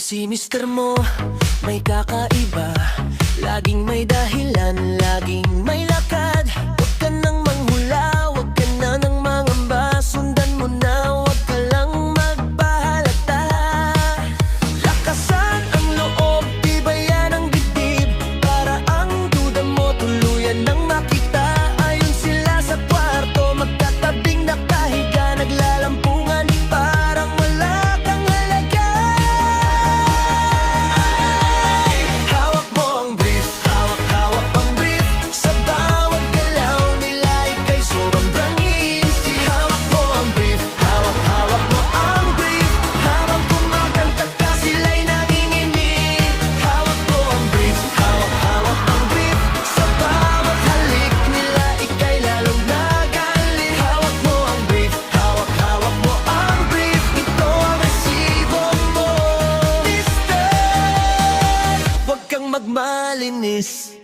si mister mo, may kakaiba. Laging may dahilan, laging may lakad. Huwag ka nang manghula, huwag ka na nang mangamba. Sundan mo na, huwag ka lang magpahalata. Lakasan ang loob, tibayan ang dibdib, para ang duda mo tuluyan nang makita. Ayon sila sa kwarto, magkatabing nakahiga, naglalampungan parang wala kang halaga. Hawak mo ang brief, hawak-hawak ang brief. Sa bawat galaw nila ika'y sobrang easy. Hawak mo ang brief, hawak-hawak mo ang brief. Habang kumakanta ka sila'y nanginginig. Hawak mo ang brief, hawak-hawak ang brief. Sa bawat halik nila ika'y lalong nagalit. Hawak mo ang brief, hawak-hawak mo ang brief. Ito ang resibo mo, mister. Huwag kang magmalinis.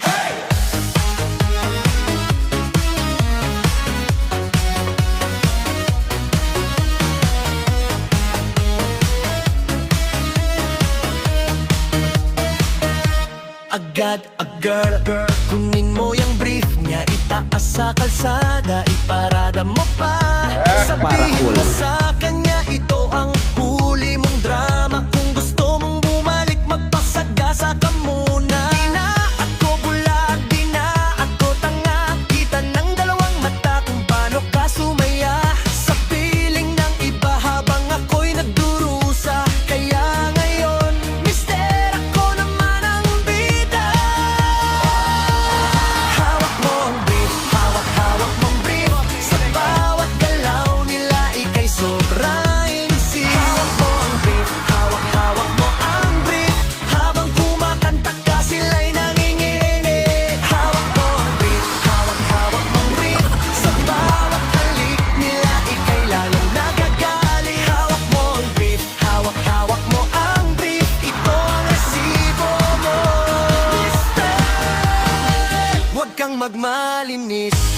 Agad-agad, kunin mo yung brief niya, itaas sa kalsada, iparada mo pa. Sabihin mo sa kanya, ito ang huli mong drama. Kung gusto mong bumalik, magpasagasa ka muna. Di na ako bulag, di na ako tanga. Kita ng dalawang mata kung paano ka sumaya sa piling ng iba habang ako'y nagdurusa. Kaya ngayon, mister, ako naman ang bida. Hawak mo ang brief, hawak-hawak mong brief. Sa bawat galaw nila ika'y sobrang easy. Hawak mo ang brief, hawak-hawak mo ang brief. Habang kumakanta ka sila'y nanginginig. Hawak mo ang brief, hawak-hawak mong brief. Sa bawat halik nila ika'y lalong nagagalit. Hawak mo ang brief, hawak-hawak mo ang brief. Ito ang resibo mo, mister. Huwag kang magmalinis.